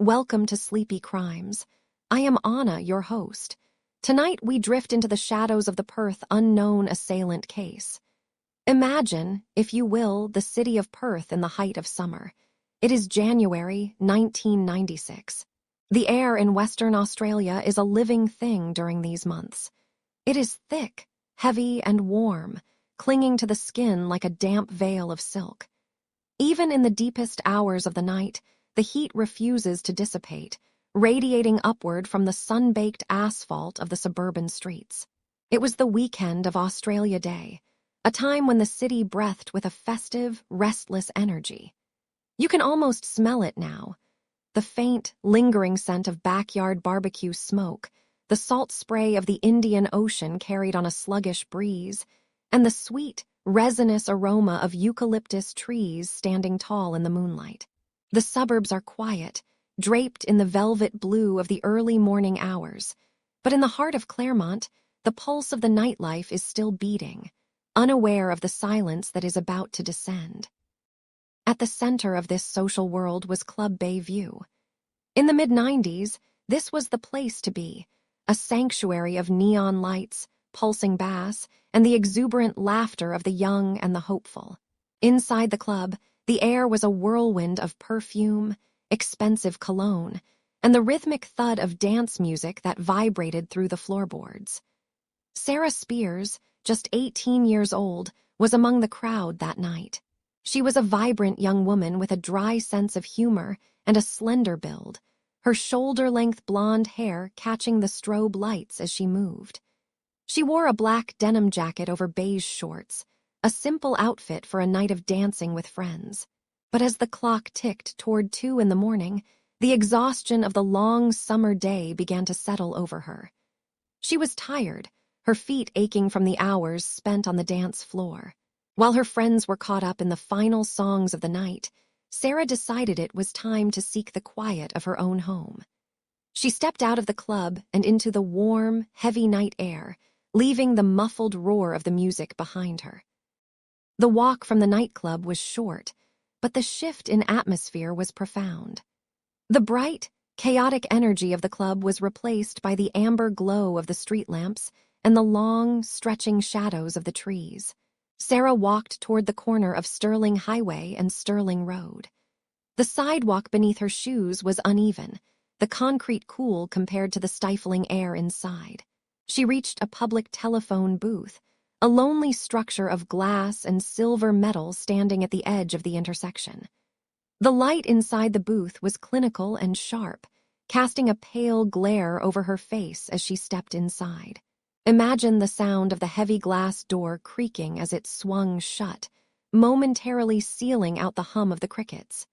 Welcome to Sleepy Crimes. I am Anna, your host. Tonight we drift into the shadows of the Perth Unknown Assailant case. Imagine, if you will, the city of Perth in the height of summer. It is January 1996. The air in Western Australia is a living thing during these months. It is thick, heavy, and warm, clinging to the skin like a damp veil of silk. Even in the deepest hours of the night, the heat refuses to dissipate, radiating upward from the sun-baked asphalt of the suburban streets. It was the weekend of Australia Day, a time when the city breathed with a festive, restless energy. You can almost smell it now. The faint, lingering scent of backyard barbecue smoke, the salt spray of the Indian Ocean carried on a sluggish breeze, and the sweet, resinous aroma of eucalyptus trees standing tall in the moonlight. The suburbs are quiet, draped in the velvet blue of the early morning hours, but in the heart of Claremont, the pulse of the nightlife is still beating, unaware of the silence that is about to descend. At the center of this social world was Club Bayview. In the mid-90s, this was the place to be, a sanctuary of neon lights, pulsing bass, and the exuberant laughter of the young and the hopeful. Inside the club, the air was a whirlwind of perfume, expensive cologne, and the rhythmic thud of dance music that vibrated through the floorboards. Sarah Spears, just 18 years old, was among the crowd that night. She was a vibrant young woman with a dry sense of humor and a slender build, her shoulder-length blonde hair catching the strobe lights as she moved. She wore a black denim jacket over beige shorts, a simple outfit for a night of dancing with friends. But as the clock ticked toward 2 a.m, the exhaustion of the long summer day began to settle over her. She was tired, her feet aching from the hours spent on the dance floor. While her friends were caught up in the final songs of the night, Sarah decided it was time to seek the quiet of her own home. She stepped out of the club and into the warm, heavy night air, leaving the muffled roar of the music behind her. The walk from the nightclub was short, but the shift in atmosphere was profound. The bright, chaotic energy of the club was replaced by the amber glow of the street lamps and the long, stretching shadows of the trees. Sarah walked toward the corner of Sterling Highway and Sterling Road. The sidewalk beneath her shoes was uneven, the concrete cool compared to the stifling air inside. She reached a public telephone booth, a lonely structure of glass and silver metal standing at the edge of the intersection. The light inside the booth was clinical and sharp, casting a pale glare over her face as she stepped inside. Imagine the sound of the heavy glass door creaking as it swung shut, momentarily sealing out the hum of the crickets.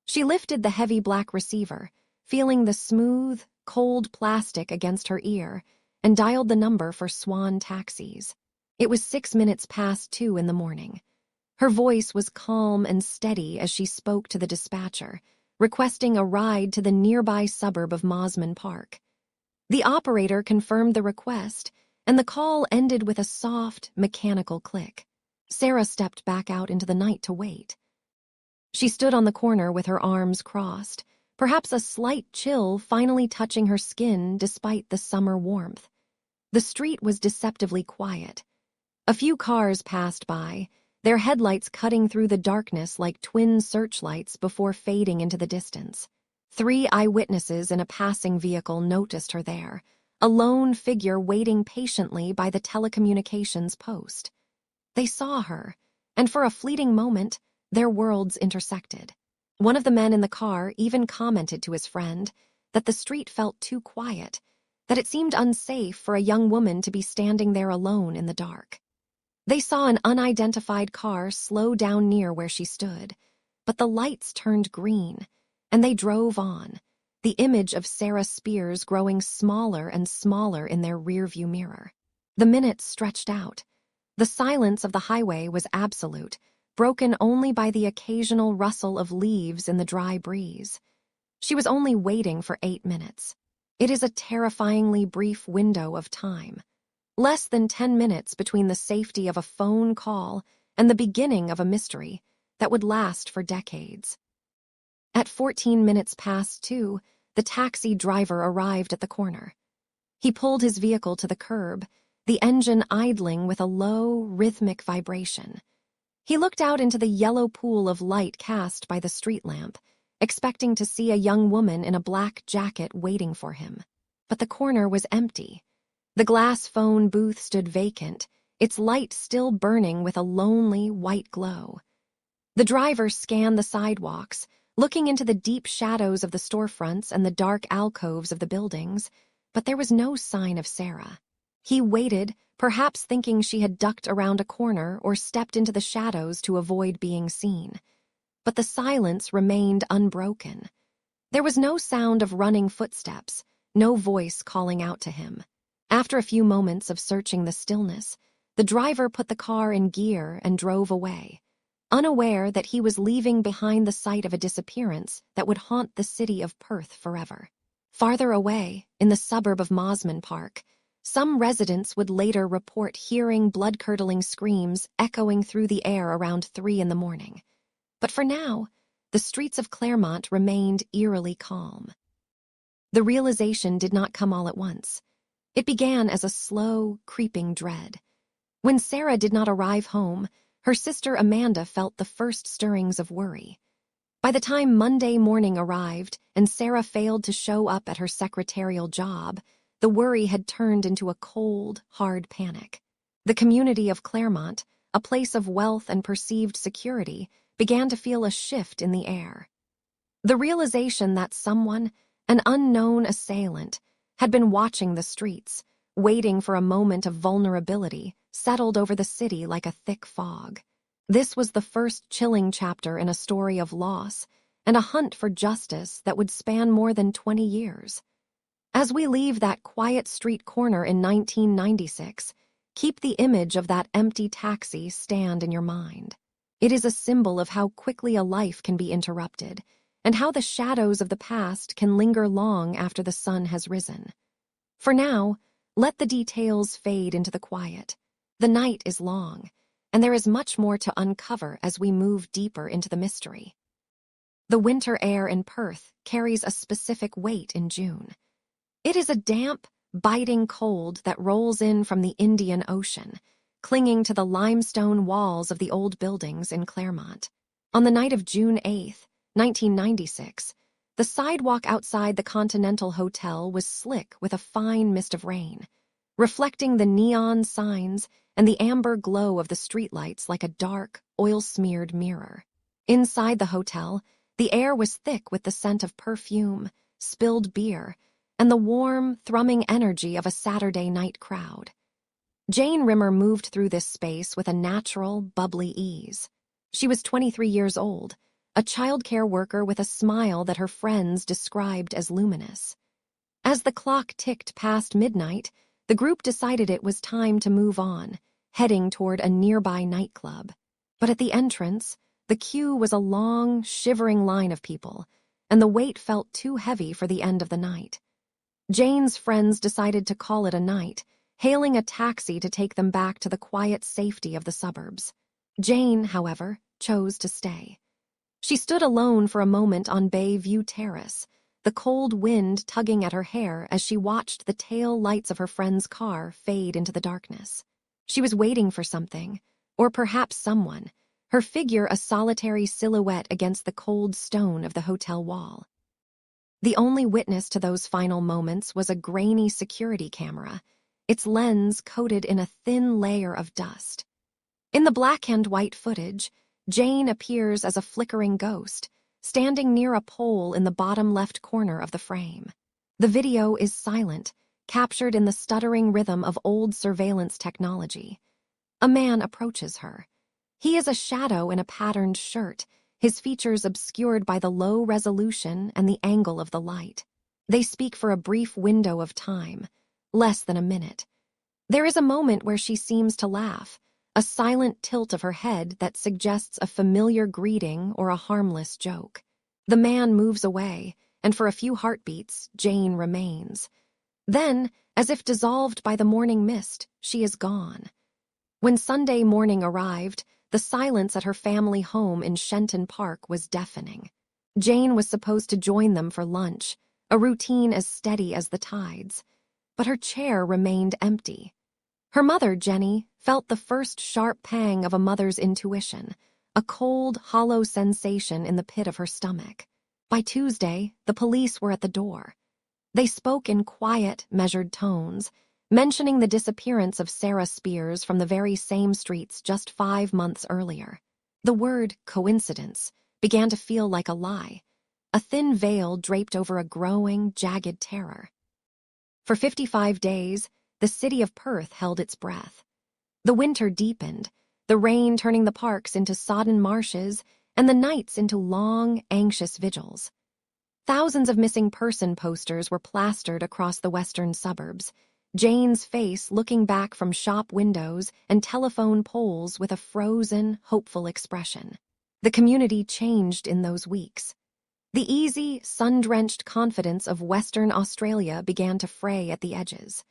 She lifted the heavy black receiver, feeling the smooth, cold plastic against her ear, and dialed the number for Swan Taxis. It was 6 minutes past 2 a.m. Her voice was calm and steady as she spoke to the dispatcher, requesting a ride to the nearby suburb of Mosman Park. The operator confirmed the request, and the call ended with a soft, mechanical click. Sarah stepped back out into the night to wait. She stood on the corner with her arms crossed, perhaps a slight chill finally touching her skin despite the summer warmth. The street was deceptively quiet. A few cars passed by, their headlights cutting through the darkness like twin searchlights before fading into the distance. 3 eyewitnesses in a passing vehicle noticed her there, a lone figure waiting patiently by the telecommunications post. They saw her, and for a fleeting moment, their worlds intersected. One of the men in the car even commented to his friend that the street felt too quiet, that it seemed unsafe for a young woman to be standing there alone in the dark. They saw an unidentified car slow down near where she stood, but the lights turned green, and they drove on, the image of Sarah Spears growing smaller and smaller in their rearview mirror. The minutes stretched out. The silence of the highway was absolute, broken only by the occasional rustle of leaves in the dry breeze. She was only waiting for 8 minutes. It is a terrifyingly brief window of time. Less than 10 minutes between the safety of a phone call and the beginning of a mystery that would last for decades. At 14 minutes past 2, the taxi driver arrived at the corner. He pulled his vehicle to the curb, the engine idling with a low, rhythmic vibration. He looked out into the yellow pool of light cast by the street lamp, expecting to see a young woman in a black jacket waiting for him. But the corner was empty. The glass phone booth stood vacant, its light still burning with a lonely, white glow. The driver scanned the sidewalks, looking into the deep shadows of the storefronts and the dark alcoves of the buildings, but there was no sign of Sarah. He waited, perhaps thinking she had ducked around a corner or stepped into the shadows to avoid being seen. But the silence remained unbroken. There was no sound of running footsteps, no voice calling out to him. After a few moments of searching the stillness, the driver put the car in gear and drove away, unaware that he was leaving behind the site of a disappearance that would haunt the city of Perth forever. Farther away, in the suburb of Mosman Park, some residents would later report hearing blood-curdling screams echoing through the air around 3 in the morning. But for now, the streets of Claremont remained eerily calm. The realization did not come all at once. It began as a slow, creeping dread. When Sarah did not arrive home, her sister Amanda felt the first stirrings of worry. By the time Monday morning arrived and Sarah failed to show up at her secretarial job, the worry had turned into a cold, hard panic. The community of Claremont, a place of wealth and perceived security, began to feel a shift in the air. The realization that someone, an unknown assailant, had been watching the streets, waiting for a moment of vulnerability, settled over the city like a thick fog. This was the first chilling chapter in a story of loss and a hunt for justice that would span more than 20 years. As we leave that quiet street corner in 1996, keep the image of that empty taxi stand in your mind. It is a symbol of how quickly a life can be interrupted, and how the shadows of the past can linger long after the sun has risen. For now, let the details fade into the quiet. The night is long, and there is much more to uncover as we move deeper into the mystery. The winter air in Perth carries a specific weight in June. It is a damp, biting cold that rolls in from the Indian Ocean, clinging to the limestone walls of the old buildings in Claremont. On the night of June 8, 1996, the sidewalk outside the Continental Hotel was slick with a fine mist of rain, reflecting the neon signs and the amber glow of the streetlights like a dark, oil-smeared mirror. Inside the hotel, the air was thick with the scent of perfume, spilled beer, and the warm, thrumming energy of a Saturday night crowd. Jane Rimmer moved through this space with a natural, bubbly ease. She was 23 years old, a childcare worker with a smile that her friends described as luminous. As the clock ticked past midnight, the group decided it was time to move on, heading toward a nearby nightclub. But at the entrance, the queue was a long, shivering line of people, and the wait felt too heavy for the end of the night. Jane's friends decided to call it a night, hailing a taxi to take them back to the quiet safety of the suburbs. Jane, however, chose to stay. She stood alone for a moment on Bayview Terrace, the cold wind tugging at her hair as she watched the tail lights of her friend's car fade into the darkness. She was waiting for something, or perhaps someone, her figure a solitary silhouette against the cold stone of the hotel wall. The only witness to those final moments was a grainy security camera, its lens coated in a thin layer of dust. In the black-and-white footage, Jane appears as a flickering ghost, standing near a pole in the bottom left corner of the frame. The video is silent, captured in the stuttering rhythm of old surveillance technology. A man approaches her. He is a shadow in a patterned shirt, his features obscured by the low resolution and the angle of the light. They speak for a brief window of time, less than a minute. There is a moment where she seems to laugh, a silent tilt of her head that suggests a familiar greeting or a harmless joke. The man moves away, and for a few heartbeats, Jane remains. Then, as if dissolved by the morning mist, she is gone. When Sunday morning arrived, the silence at her family home in Shenton Park was deafening. Jane was supposed to join them for lunch, a routine as steady as the tides, but her chair remained empty. Her mother, Jenny, felt the first sharp pang of a mother's intuition, a cold, hollow sensation in the pit of her stomach. By Tuesday, the police were at the door. They spoke in quiet, measured tones, mentioning the disappearance of Sarah Spears from the very same streets just 5 months earlier. The word coincidence began to feel like a lie, a thin veil draped over a growing, jagged terror. For 55 days, the city of Perth held its breath. The winter deepened, the rain turning the parks into sodden marshes and the nights into long, anxious vigils. Thousands of missing person posters were plastered across the western suburbs, Jane's face looking back from shop windows and telephone poles with a frozen, hopeful expression. The community changed in those weeks. The easy, sun-drenched confidence of Western Australia began to fray at the edges.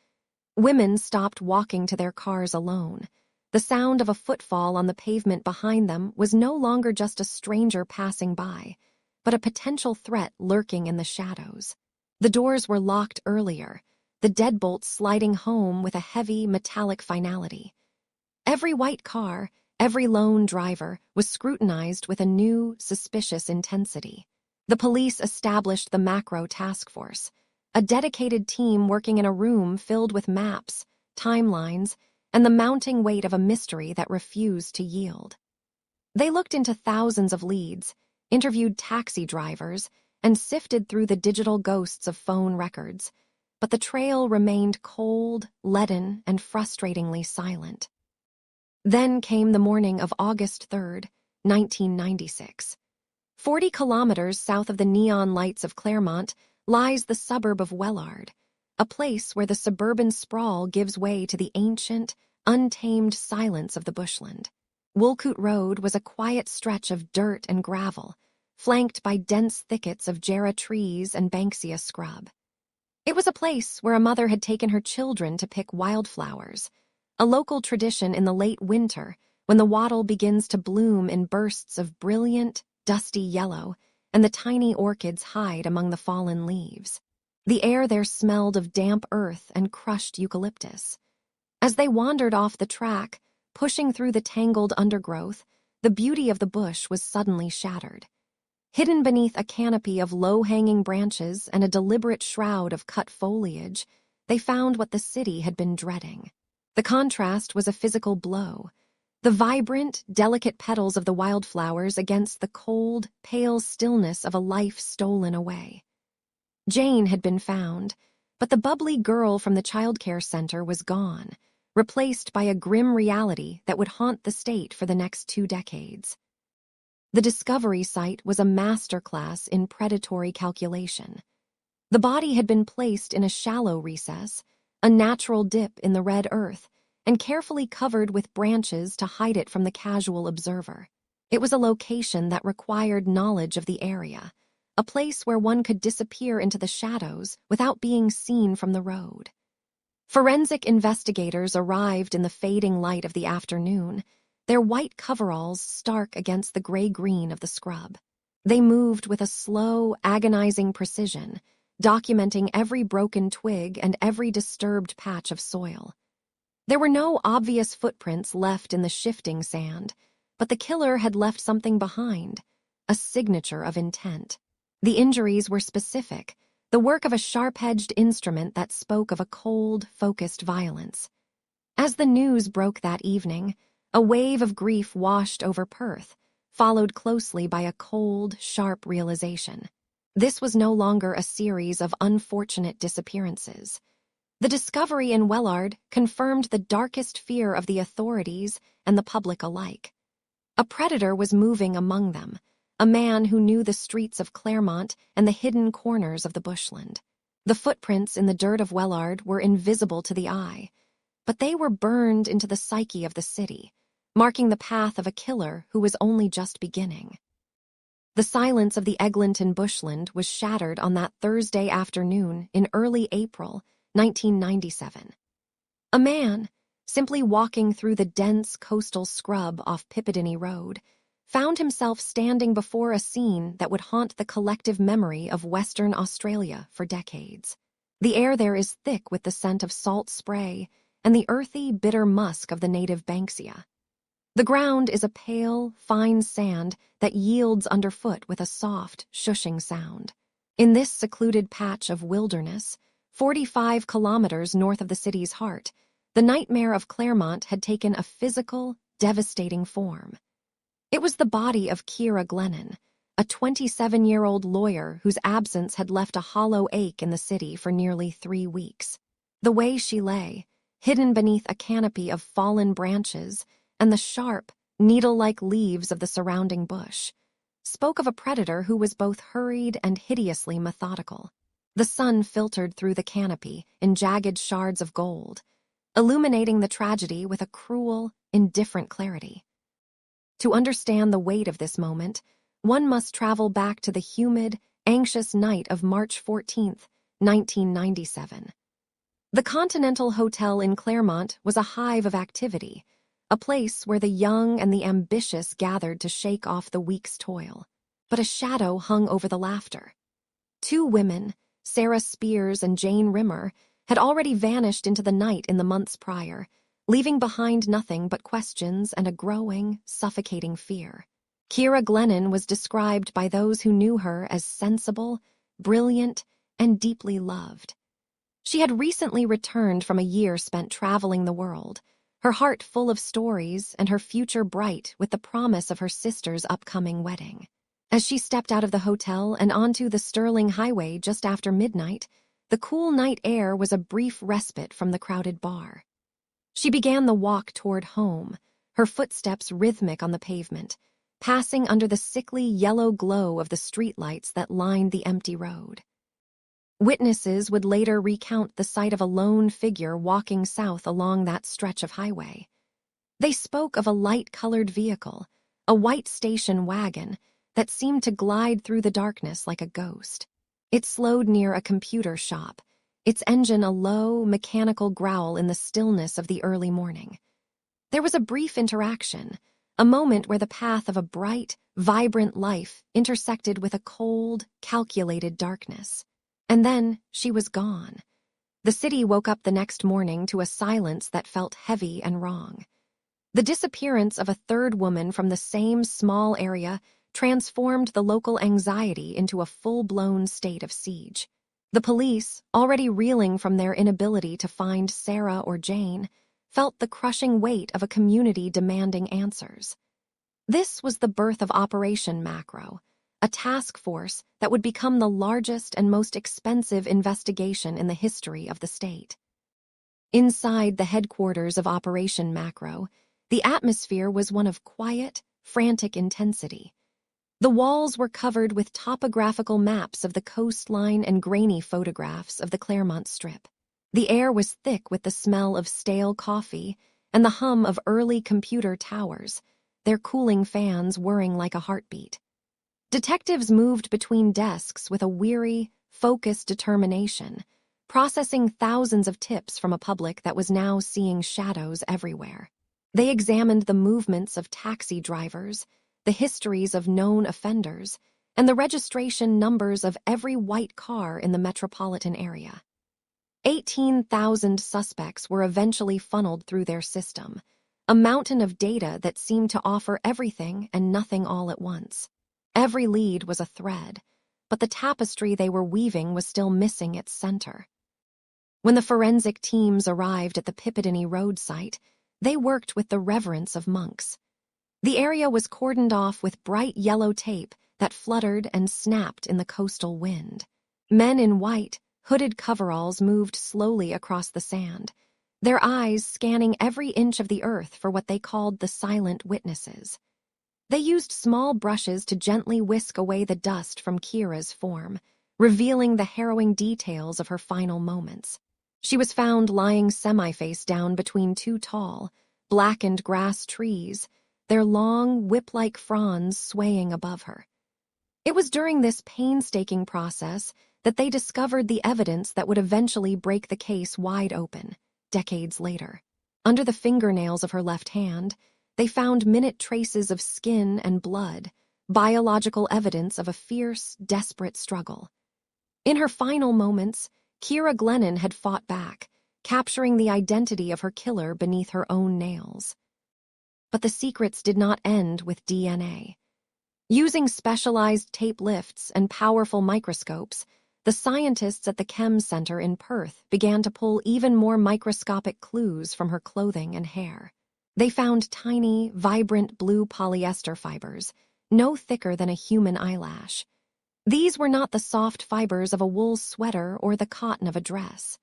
Women stopped walking to their cars alone. The sound of a footfall on the pavement behind them was no longer just a stranger passing by, but a potential threat lurking in the shadows. The doors were locked earlier, the deadbolts sliding home with a heavy, metallic finality. Every white car, every lone driver, was scrutinized with a new, suspicious intensity. The police established the Macro Task Force, a dedicated team working in a room filled with maps, timelines, and the mounting weight of a mystery that refused to yield. They looked into thousands of leads, interviewed taxi drivers, and sifted through the digital ghosts of phone records, but the trail remained cold, leaden, and frustratingly silent. Then came the morning of August 3rd, 1996. 40 kilometers south of the neon lights of Claremont lies the suburb of Wellard, a place where the suburban sprawl gives way to the ancient, untamed silence of the bushland. Woolcoot Road was a quiet stretch of dirt and gravel, flanked by dense thickets of jarrah trees and banksia scrub. It was a place where a mother had taken her children to pick wildflowers, a local tradition in the late winter when the wattle begins to bloom in bursts of brilliant, dusty yellow, and the tiny orchids hide among the fallen leaves. The air there smelled of damp earth and crushed eucalyptus. As they wandered off the track, pushing through the tangled undergrowth, the beauty of the bush was suddenly shattered. Hidden beneath a canopy of low-hanging branches and a deliberate shroud of cut foliage, they found what the city had been dreading. The contrast was a physical blow. The vibrant, delicate petals of the wildflowers against the cold, pale stillness of a life stolen away. Jane had been found, but the bubbly girl from the childcare center was gone, replaced by a grim reality that would haunt the state for the next 2 decades. The discovery site was a masterclass in predatory calculation. The body had been placed in a shallow recess, a natural dip in the red earth, and carefully covered with branches to hide it from the casual observer. It was a location that required knowledge of the area, a place where one could disappear into the shadows without being seen from the road. Forensic investigators arrived in the fading light of the afternoon, their white coveralls stark against the gray-green of the scrub. They moved with a slow, agonizing precision, documenting every broken twig and every disturbed patch of soil. There were no obvious footprints left in the shifting sand, but the killer had left something behind, a signature of intent. The injuries were specific, the work of a sharp-edged instrument that spoke of a cold, focused violence. As the news broke that evening, a wave of grief washed over Perth, followed closely by a cold, sharp realization. This was no longer a series of unfortunate disappearances. The discovery in Wellard confirmed the darkest fear of the authorities and the public alike. A predator was moving among them, a man who knew the streets of Claremont and the hidden corners of the bushland. The footprints in the dirt of Wellard were invisible to the eye, but they were burned into the psyche of the city, marking the path of a killer who was only just beginning. The silence of the Eglinton bushland was shattered on that Thursday afternoon in early April 1997. A man, simply walking through the dense coastal scrub off Piccadilly Road, found himself standing before a scene that would haunt the collective memory of Western Australia for decades. The air there is thick with the scent of salt spray and the earthy, bitter musk of the native banksia. The ground is a pale, fine sand that yields underfoot with a soft, shushing sound. In this secluded patch of wilderness, 45 kilometers north of the city's heart, the nightmare of Claremont had taken a physical, devastating form. It was the body of Kira Glennon, a 27-year-old lawyer whose absence had left a hollow ache in the city for nearly 3 weeks. The way she lay, hidden beneath a canopy of fallen branches and the sharp, needle-like leaves of the surrounding bush, spoke of a predator who was both hurried and hideously methodical. The sun filtered through the canopy in jagged shards of gold, illuminating the tragedy with a cruel, indifferent clarity. To understand the weight of this moment, one must travel back to the humid, anxious night of March 14, 1997. The Continental Hotel in Claremont was a hive of activity, a place where the young and the ambitious gathered to shake off the week's toil. But a shadow hung over the laughter. 2 women, Sarah Spears and Jane Rimmer, had already vanished into the night in the months prior, leaving behind nothing but questions and a growing, suffocating fear. Kira Glennon was described by those who knew her as sensible, brilliant, and deeply loved. She had recently returned from a year spent traveling the world, her heart full of stories and her future bright with the promise of her sister's upcoming wedding. As she stepped out of the hotel and onto the Sterling Highway just after midnight, the cool night air was a brief respite from the crowded bar. She began the walk toward home, her footsteps rhythmic on the pavement, passing under the sickly yellow glow of the streetlights that lined the empty road. Witnesses would later recount the sight of a lone figure walking south along that stretch of highway. They spoke of a light-colored vehicle, a white station wagon, that seemed to glide through the darkness like a ghost. It slowed near a computer shop, its engine a low, mechanical growl in the stillness of the early morning. There was a brief interaction, a moment where the path of a bright, vibrant life intersected with a cold, calculated darkness. And then she was gone. The city woke up the next morning to a silence that felt heavy and wrong. The disappearance of a third woman from the same small area transformed the local anxiety into a full-blown state of siege. The police, already reeling from their inability to find Sarah or Jane, felt the crushing weight of a community demanding answers. This was the birth of Operation Macro, a task force that would become the largest and most expensive investigation in the history of the state. Inside the headquarters of Operation Macro, the atmosphere was one of quiet, frantic intensity. The walls were covered with topographical maps of the coastline and grainy photographs of the Claremont Strip. The air was thick with the smell of stale coffee and the hum of early computer towers, their cooling fans whirring like a heartbeat. Detectives moved between desks with a weary, focused determination, processing thousands of tips from a public that was now seeing shadows everywhere. They examined the movements of taxi drivers, the histories of known offenders, and the registration numbers of every white car in the metropolitan area. 18,000 suspects were eventually funneled through their system, a mountain of data that seemed to offer everything and nothing all at once. Every lead was a thread, but the tapestry they were weaving was still missing its center. When the forensic teams arrived at the Pippitany Road site, they worked with the reverence of monks. The area was cordoned off with bright yellow tape that fluttered and snapped in the coastal wind. Men in white, hooded coveralls moved slowly across the sand, their eyes scanning every inch of the earth for what they called the silent witnesses. They used small brushes to gently whisk away the dust from Kira's form, revealing the harrowing details of her final moments. She was found lying semi-face down between 2 tall, blackened grass trees, their long, whip-like fronds swaying above her. It was during this painstaking process that they discovered the evidence that would eventually break the case wide open, decades later. Under the fingernails of her left hand, They found minute traces of skin and blood, biological evidence of a fierce, desperate struggle. In her final moments, Kira Glennon had fought back, capturing the identity of her killer beneath her own nails. But the secrets did not end with DNA. Using specialized tape lifts and powerful microscopes, the scientists at the Chem Center in Perth began to pull even more microscopic clues from her clothing and hair. They found tiny, vibrant blue polyester fibers, no thicker than a human eyelash. These were not the soft fibers of a wool sweater or the cotton of a dress.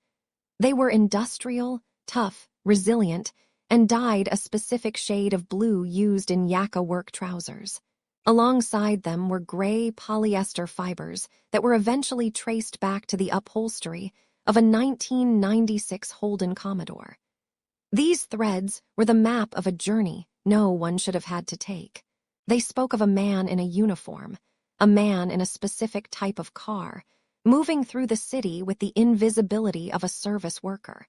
They were industrial, tough, resilient, and dyed a specific shade of blue used in yakka work trousers. Alongside them were gray polyester fibers that were eventually traced back to the upholstery of a 1996 Holden Commodore. These threads were the map of a journey no one should have had to take. They spoke of a man in a uniform, a man in a specific type of car, moving through the city with the invisibility of a service worker.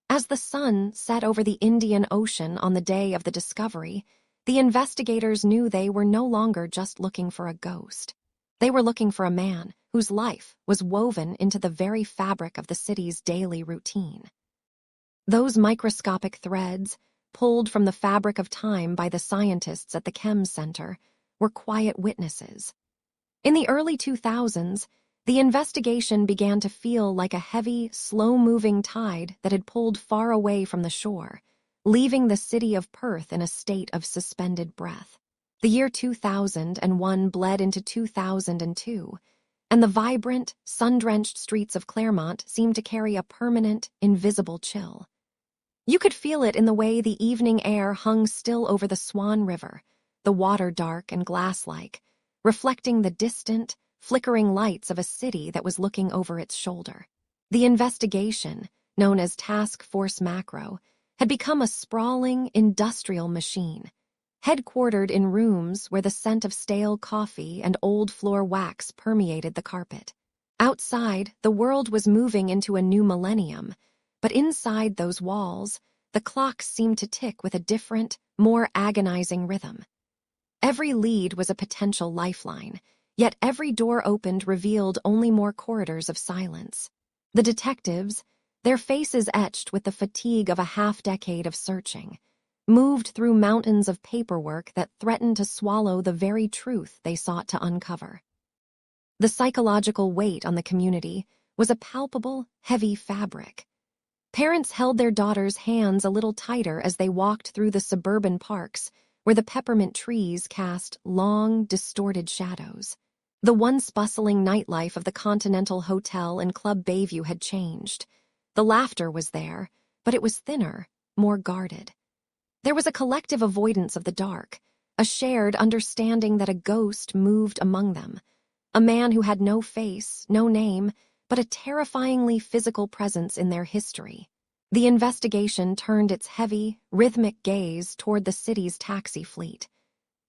As the sun set over the Indian Ocean on the day of the discovery, the investigators knew they were no longer just looking for a ghost. They were looking for a man whose life was woven into the very fabric of the city's daily routine. Those microscopic threads, pulled from the fabric of time by the scientists at the Chem Center, were quiet witnesses. In the early 2000s, the investigation began to feel like a heavy, slow-moving tide that had pulled far away from the shore, leaving the city of Perth in a state of suspended breath. The year 2001 bled into 2002, and the vibrant, sun-drenched streets of Claremont seemed to carry a permanent, invisible chill. You could feel it in the way the evening air hung still over the Swan River, the water dark and glass-like, reflecting the distant, flickering lights of a city that was looking over its shoulder. The investigation, known as Task Force Macro, had become a sprawling, industrial machine, headquartered in rooms where the scent of stale coffee and old floor wax permeated the carpet. Outside, the world was moving into a new millennium, but inside those walls, the clocks seemed to tick with a different, more agonizing rhythm. Every lead was a potential lifeline, yet every door opened revealed only more corridors of silence. The detectives, their faces etched with the fatigue of a half-decade of searching, moved through mountains of paperwork that threatened to swallow the very truth they sought to uncover. The psychological weight on the community was a palpable, heavy fabric. Parents held their daughters' hands a little tighter as they walked through the suburban parks where the peppermint trees cast long, distorted shadows. The once bustling nightlife of the Continental Hotel and Club Bayview had changed. The laughter was there, but it was thinner, more guarded. There was a collective avoidance of the dark, a shared understanding that a ghost moved among them, a man who had no face, no name, but a terrifyingly physical presence in their history. The investigation turned its heavy, rhythmic gaze toward the city's taxi fleet.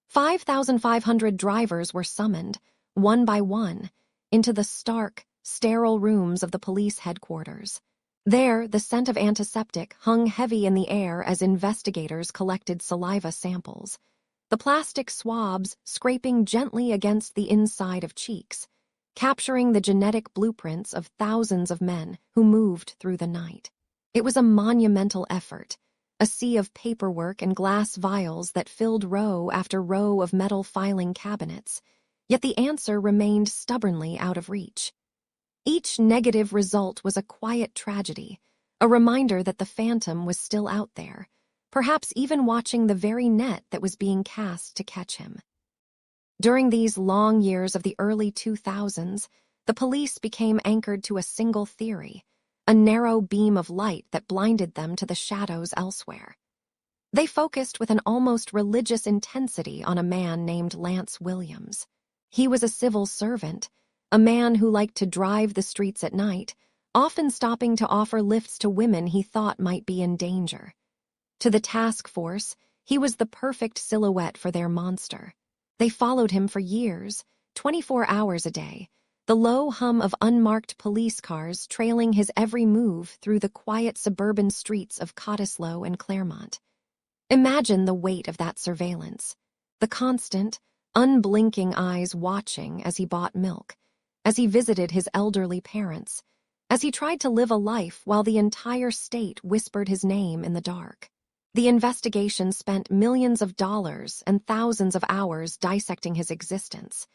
5,500 drivers were summoned, one by one, into the stark, sterile rooms of the police headquarters. There, the scent of antiseptic hung heavy in the air as investigators collected saliva samples, the plastic swabs scraping gently against the inside of cheeks, capturing the genetic blueprints of thousands of men who moved through the night. It was a monumental effort, a sea of paperwork and glass vials that filled row after row of metal filing cabinets, yet the answer remained stubbornly out of reach. Each negative result was a quiet tragedy, a reminder that the phantom was still out there, perhaps even watching the very net that was being cast to catch him. During these long years of the early 2000s, the police became anchored to a single theory, a narrow beam of light that blinded them to the shadows elsewhere. They focused with an almost religious intensity on a man named Lance Williams. He was a civil servant, a man who liked to drive the streets at night, often stopping to offer lifts to women he thought might be in danger. To the task force, he was the perfect silhouette for their monster. They followed him for years, 24 hours a day, the low hum of unmarked police cars trailing his every move through the quiet suburban streets of Cottesloe and Claremont. Imagine the weight of that surveillance, the constant, unblinking eyes watching as he bought milk, as he visited his elderly parents, as he tried to live a life while the entire state whispered his name in the dark. The investigation spent millions of dollars and thousands of hours dissecting his existence,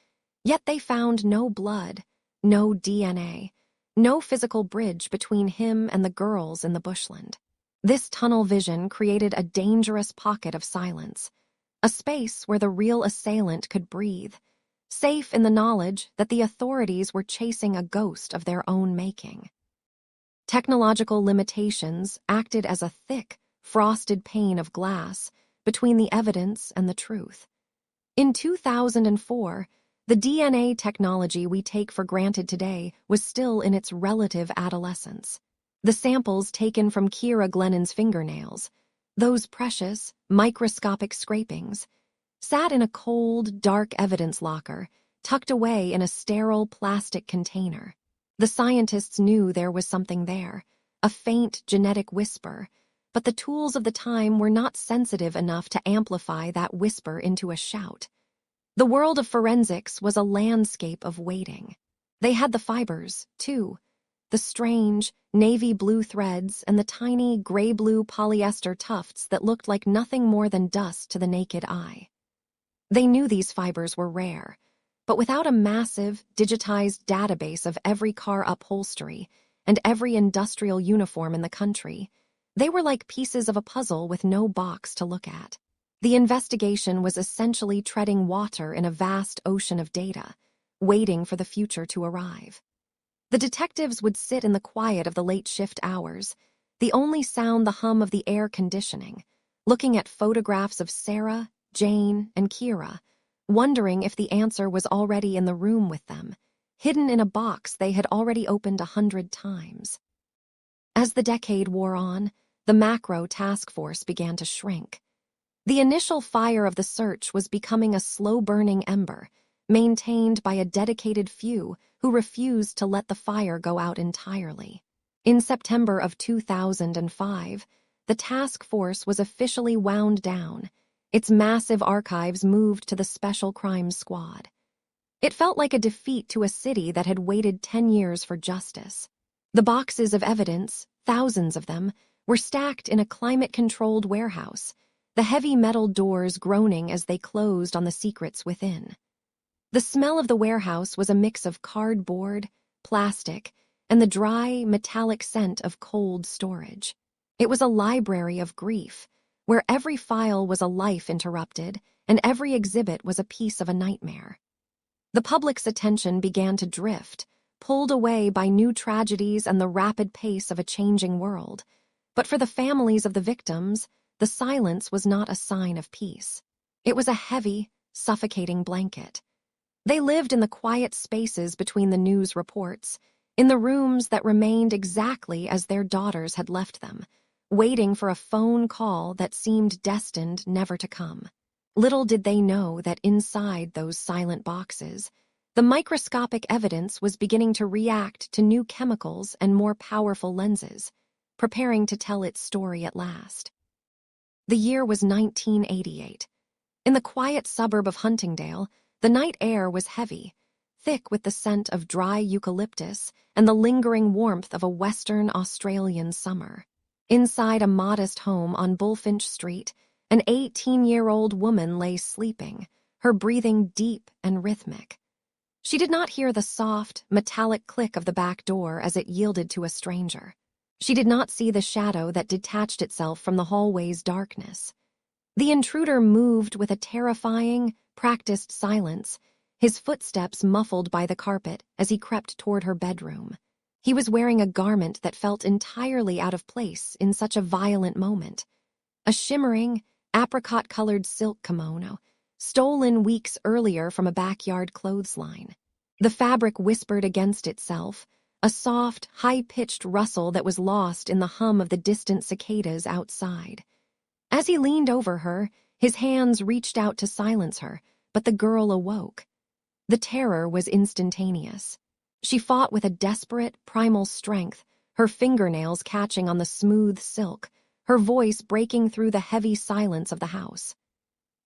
yet they found no blood, no DNA, no physical bridge between him and the girls in the bushland. This tunnel vision created a dangerous pocket of silence, a space where the real assailant could breathe, safe in the knowledge that the authorities were chasing a ghost of their own making. Technological limitations acted as a thick, frosted pane of glass between the evidence and the truth. In 2004, the DNA technology we take for granted today was still in its relative adolescence. The samples taken from Kira Glennon's fingernails, those precious, microscopic scrapings, sat in a cold, dark evidence locker, tucked away in a sterile plastic container. The scientists knew there was something there, a faint genetic whisper, but the tools of the time were not sensitive enough to amplify that whisper into a shout. The world of forensics was a landscape of waiting. They had the fibers, too, the strange, navy blue threads and the tiny gray-blue polyester tufts that looked like nothing more than dust to the naked eye. They knew these fibers were rare, but without a massive, digitized database of every car upholstery and every industrial uniform in the country, they were like pieces of a puzzle with no box to look at. The investigation was essentially treading water in a vast ocean of data, waiting for the future to arrive. The detectives would sit in the quiet of the late shift hours, the only sound the hum of the air conditioning, looking at photographs of Sarah, Jane, and Kira, wondering if the answer was already in the room with them, hidden in a box they had already opened 100 times. As the decade wore on, the macro task force began to shrink. The initial fire of the search was becoming a slow-burning ember, maintained by a dedicated few who refused to let the fire go out entirely. In September of 2005, the task force was officially wound down, its massive archives moved to the Special Crimes Squad. It felt like a defeat to a city that had waited 10 years for justice. The boxes of evidence, thousands of them, were stacked in a climate-controlled warehouse, the heavy metal doors groaning as they closed on the secrets within. The smell of the warehouse was a mix of cardboard, plastic, and the dry, metallic scent of cold storage. It was a library of grief, where every file was a life interrupted and every exhibit was a piece of a nightmare. The public's attention began to drift, pulled away by new tragedies and the rapid pace of a changing world. But for the families of the victims, the silence was not a sign of peace. It was a heavy, suffocating blanket. They lived in the quiet spaces between the news reports, in the rooms that remained exactly as their daughters had left them, waiting for a phone call that seemed destined never to come. Little did they know that inside those silent boxes, the microscopic evidence was beginning to react to new chemicals and more powerful lenses, preparing to tell its story at last. The year was 1988. In the quiet suburb of Huntingdale, the night air was heavy, thick with the scent of dry eucalyptus and the lingering warmth of a Western Australian summer. Inside a modest home on Bullfinch Street, an 18-year-old woman lay sleeping, her breathing deep and rhythmic. She did not hear the soft, metallic click of the back door as it yielded to a stranger. She did not see the shadow that detached itself from the hallway's darkness. The intruder moved with a terrifying, practiced silence, his footsteps muffled by the carpet as he crept toward her bedroom. He was wearing a garment that felt entirely out of place in such a violent moment. A shimmering, apricot-colored silk kimono, stolen weeks earlier from a backyard clothesline. The fabric whispered against itself, a soft, high-pitched rustle that was lost in the hum of the distant cicadas outside. As he leaned over her, his hands reached out to silence her, but the girl awoke. The terror was instantaneous. She fought with a desperate, primal strength, her fingernails catching on the smooth silk, her voice breaking through the heavy silence of the house.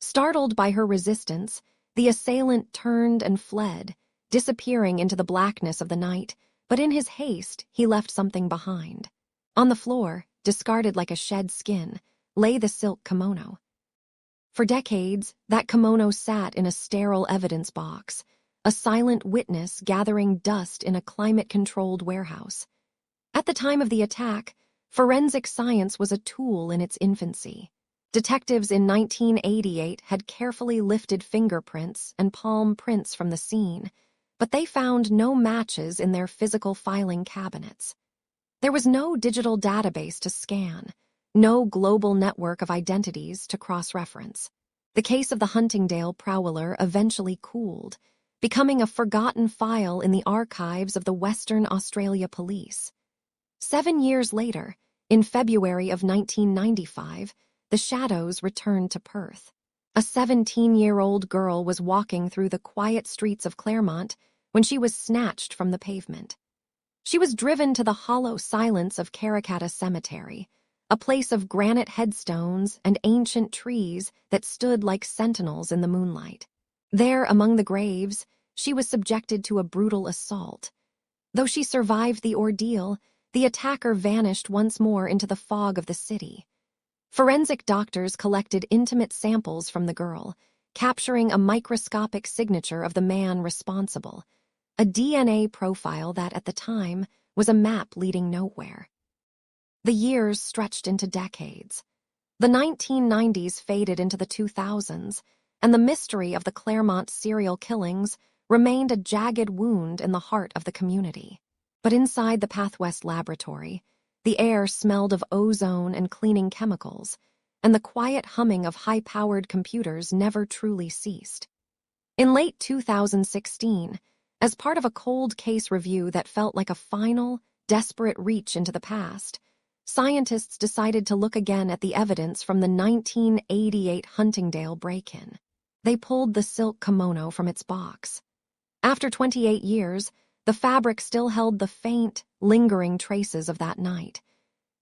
Startled by her resistance, the assailant turned and fled, disappearing into the blackness of the night, but in his haste, he left something behind. On the floor, discarded like a shed skin, lay the silk kimono. For decades, that kimono sat in a sterile evidence box, a silent witness gathering dust in a climate-controlled warehouse. At the time of the attack, forensic science was a tool in its infancy. Detectives in 1988 had carefully lifted fingerprints and palm prints from the scene, but they found no matches in their physical filing cabinets. There was no digital database to scan, no global network of identities to cross-reference. The case of the Huntingdale prowler eventually cooled, becoming a forgotten file in the archives of the Western Australia Police. 7 years later, in February of 1995, the shadows returned to Perth. A 17-year-old girl was walking through the quiet streets of Claremont when she was snatched from the pavement. She was driven to the hollow silence of Karrakatta Cemetery, a place of granite headstones and ancient trees that stood like sentinels in the moonlight. There, among the graves, she was subjected to a brutal assault. Though she survived the ordeal, the attacker vanished once more into the fog of the city. Forensic doctors collected intimate samples from the girl, capturing a microscopic signature of the man responsible, a DNA profile that, at the time, was a map leading nowhere. The years stretched into decades. The 1990s faded into the 2000s, and the mystery of the Claremont serial killings remained a jagged wound in the heart of the community. But inside the Pathwest laboratory, the air smelled of ozone and cleaning chemicals, and the quiet humming of high-powered computers never truly ceased. In late 2016, as part of a cold case review that felt like a final, desperate reach into the past, scientists decided to look again at the evidence from the 1988 Huntingdale break-in. They pulled the silk kimono from its box. After 28 years, the fabric still held the faint, lingering traces of that night.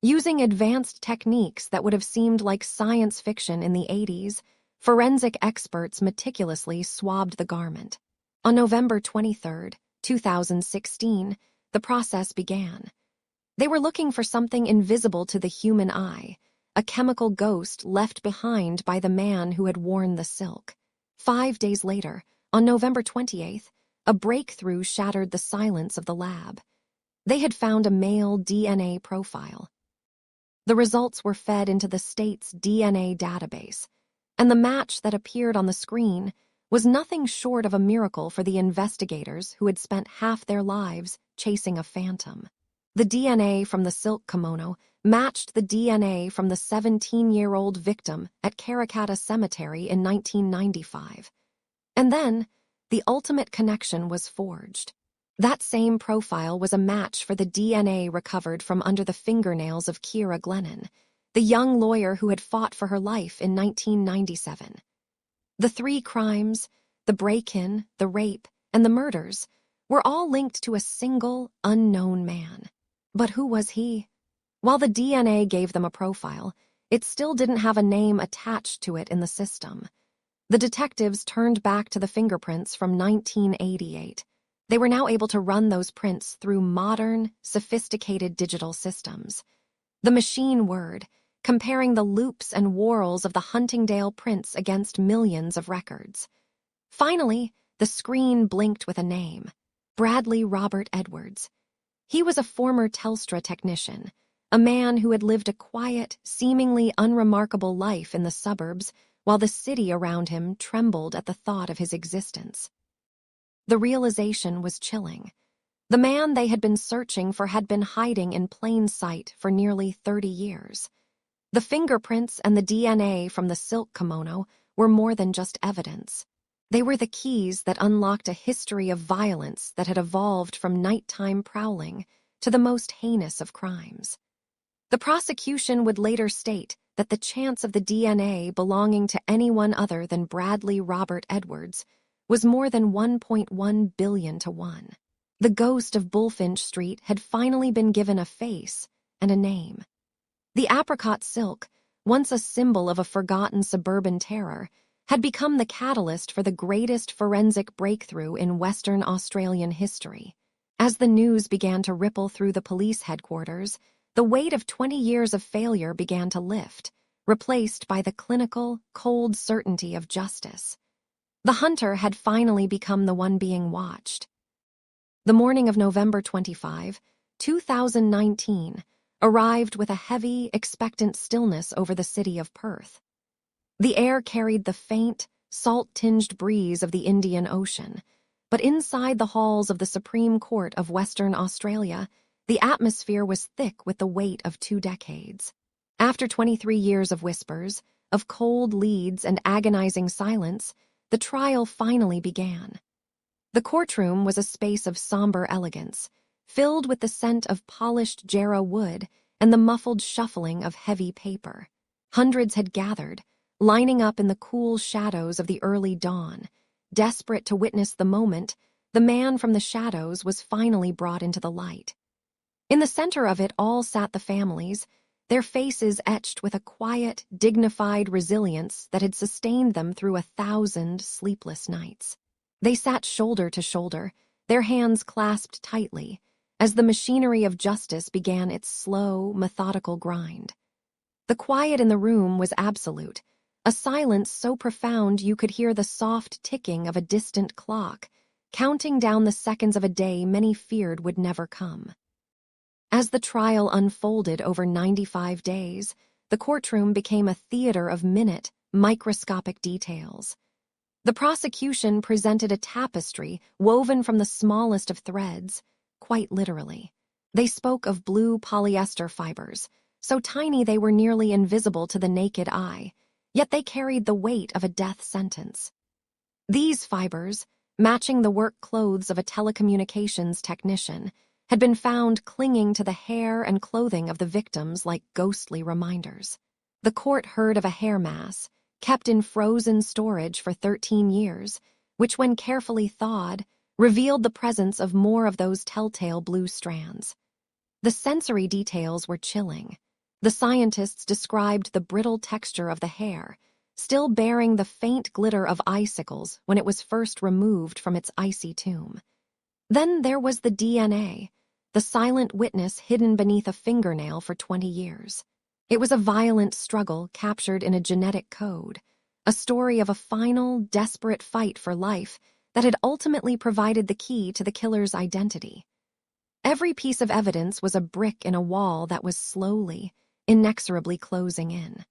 Using advanced techniques that would have seemed like science fiction in the 80s, forensic experts meticulously swabbed the garment. On November 23, 2016, the process began. They were looking for something invisible to the human eye, a chemical ghost left behind by the man who had worn the silk. 5 days later, on November 28th, a breakthrough shattered the silence of the lab. They had found a male DNA profile. The results were fed into the state's DNA database, and the match that appeared on the screen was nothing short of a miracle for the investigators who had spent half their lives chasing a phantom. The DNA from the silk kimono matched the DNA from the 17-year-old victim at Karrakatta Cemetery in 1995. And then, the ultimate connection was forged. That same profile was a match for the DNA recovered from under the fingernails of Kira Glennon, the young lawyer who had fought for her life in 1997. The 3 crimes, the break-in, the rape, and the murders, were all linked to a single, unknown man. But who was he? While the DNA gave them a profile, it still didn't have a name attached to it in the system. The detectives turned back to the fingerprints from 1988. They were now able to run those prints through modern, sophisticated digital systems. The machine word, comparing the loops and whorls of the Huntingdale prints against millions of records. Finally, the screen blinked with a name: Bradley Robert Edwards. He was a former Telstra technician, a man who had lived a quiet, seemingly unremarkable life in the suburbs while the city around him trembled at the thought of his existence. The realization was chilling. The man they had been searching for had been hiding in plain sight for nearly 30 years. The fingerprints and the DNA from the silk kimono were more than just evidence. They were the keys that unlocked a history of violence that had evolved from nighttime prowling to the most heinous of crimes. The prosecution would later state that the chance of the DNA belonging to anyone other than Bradley Robert Edwards was more than 1.1 billion to 1. The ghost of Bullfinch Street had finally been given a face and a name. The apricot silk, once a symbol of a forgotten suburban terror, had become the catalyst for the greatest forensic breakthrough in Western Australian history. As the news began to ripple through the police headquarters, the weight of 20 years of failure began to lift, replaced by the clinical, cold certainty of justice. The hunter had finally become the one being watched. The morning of November 25, 2019, arrived with a heavy, expectant stillness over the city of Perth. The air carried the faint, salt-tinged breeze of the Indian Ocean, but inside the halls of the Supreme Court of Western Australia, the atmosphere was thick with the weight of 2 decades. After 23 years of whispers, of cold leads and agonizing silence, the trial finally began. The courtroom was a space of somber elegance, filled with the scent of polished jarrah wood and the muffled shuffling of heavy paper. Hundreds had gathered, lining up in the cool shadows of the early dawn. Desperate to witness the moment, the man from the shadows was finally brought into the light. In the center of it all sat the families, their faces etched with a quiet, dignified resilience that had sustained them through 1,000 sleepless nights. They sat shoulder to shoulder, their hands clasped tightly, as the machinery of justice began its slow, methodical grind. The quiet in the room was absolute, a silence so profound you could hear the soft ticking of a distant clock, counting down the seconds of a day many feared would never come. As the trial unfolded over 95 days, the courtroom became a theater of minute, microscopic details. The prosecution presented a tapestry woven from the smallest of threads, quite literally. They spoke of blue polyester fibers, so tiny they were nearly invisible to the naked eye, yet they carried the weight of a death sentence. These fibers, matching the work clothes of a telecommunications technician, had been found clinging to the hair and clothing of the victims like ghostly reminders. The court heard of a hair mass, kept in frozen storage for 13 years, which when carefully thawed, revealed the presence of more of those telltale blue strands. The sensory details were chilling. The scientists described the brittle texture of the hair, still bearing the faint glitter of icicles when it was first removed from its icy tomb. Then there was the DNA, the silent witness hidden beneath a fingernail for 20 years. It was a violent struggle captured in a genetic code, a story of a final, desperate fight for life that had ultimately provided the key to the killer's identity. Every piece of evidence was a brick in a wall that was slowly, inexorably closing in.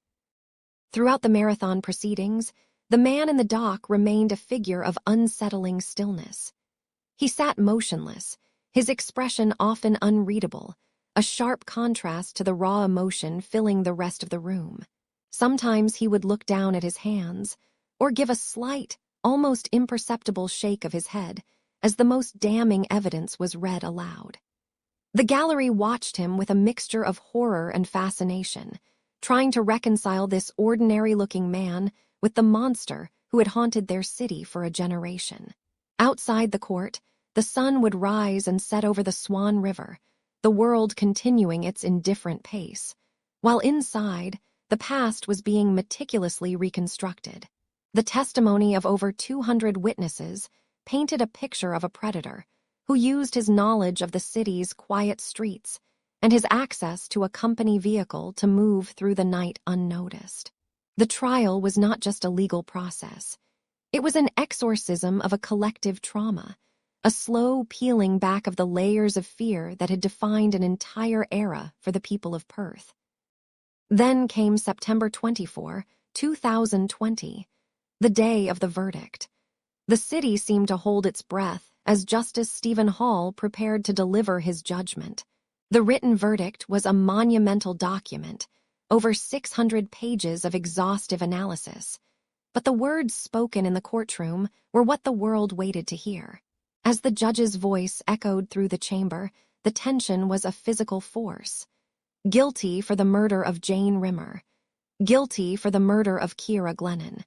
Throughout the marathon proceedings, the man in the dock remained a figure of unsettling stillness. He sat motionless, his expression often unreadable, a sharp contrast to the raw emotion filling the rest of the room. Sometimes he would look down at his hands, or give a slight, almost imperceptible shake of his head as the most damning evidence was read aloud. The gallery watched him with a mixture of horror and fascination, trying to reconcile this ordinary-looking man with the monster who had haunted their city for a generation. Outside the court, the sun would rise and set over the Swan River, the world continuing its indifferent pace, while inside, the past was being meticulously reconstructed. The testimony of over 200 witnesses painted a picture of a predator who used his knowledge of the city's quiet streets and his access to a company vehicle to move through the night unnoticed. The trial was not just a legal process. It was an exorcism of a collective trauma, a slow peeling back of the layers of fear that had defined an entire era for the people of Perth. Then came September 24, 2020, the day of the verdict. The city seemed to hold its breath as Justice Stephen Hall prepared to deliver his judgment. The written verdict was a monumental document, over 600 pages of exhaustive analysis. But the words spoken in the courtroom were what the world waited to hear. As the judge's voice echoed through the chamber, the tension was a physical force. Guilty for the murder of Jane Rimmer. Guilty for the murder of Ciara Glennon.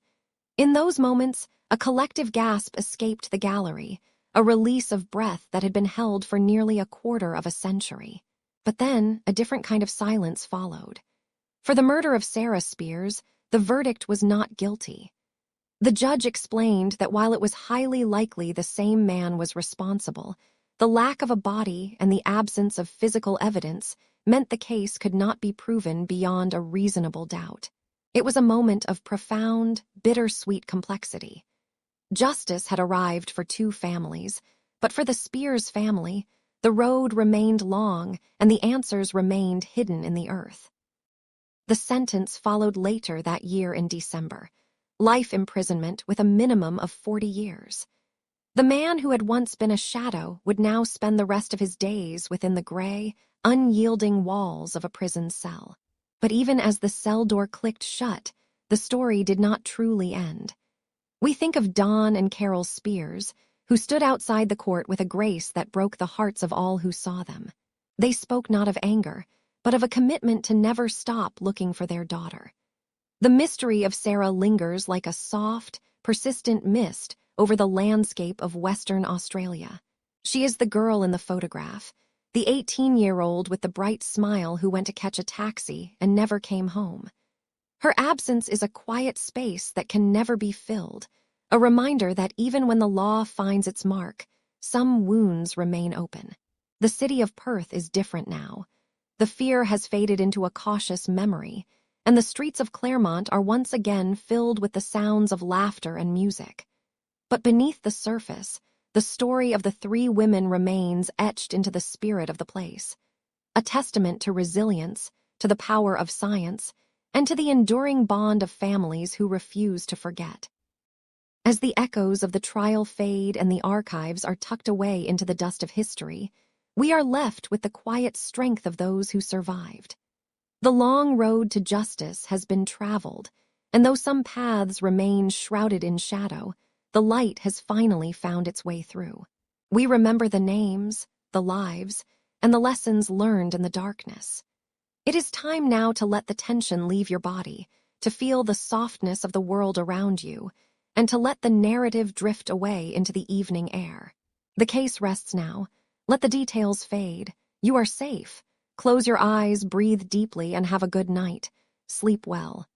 In those moments, a collective gasp escaped the gallery, a release of breath that had been held for nearly a quarter of a century. But then, a different kind of silence followed. For the murder of Sarah Spears, the verdict was not guilty. The judge explained that while it was highly likely the same man was responsible, the lack of a body and the absence of physical evidence meant the case could not be proven beyond a reasonable doubt. It was a moment of profound, bittersweet complexity. Justice had arrived for two families, but for the Spears family, the road remained long and the answers remained hidden in the earth. The sentence followed later that year in December. Life imprisonment with a minimum of 40 years. The man who had once been a shadow would now spend the rest of his days within the gray, unyielding walls of a prison cell. But even as the cell door clicked shut, the story did not truly end. We think of Don and Carol Spears, who stood outside the court with a grace that broke the hearts of all who saw them. They spoke not of anger, but of a commitment to never stop looking for their daughter. The mystery of Sarah lingers like a soft, persistent mist over the landscape of Western Australia. She is the girl in the photograph, the 18-year-old with the bright smile who went to catch a taxi and never came home. Her absence is a quiet space that can never be filled, a reminder that even when the law finds its mark, some wounds remain open. The city of Perth is different now. The fear has faded into a cautious memory, and the streets of Claremont are once again filled with the sounds of laughter and music. But beneath the surface, the story of the three women remains etched into the spirit of the place, a testament to resilience, to the power of science, and to the enduring bond of families who refuse to forget. As the echoes of the trial fade and the archives are tucked away into the dust of history, we are left with the quiet strength of those who survived. The long road to justice has been traveled, and though some paths remain shrouded in shadow, the light has finally found its way through. We remember the names, the lives, and the lessons learned in the darkness. It is time now to let the tension leave your body, to feel the softness of the world around you, and to let the narrative drift away into the evening air. The case rests now. Let the details fade. You are safe. Close your eyes, breathe deeply, and have a good night. Sleep well.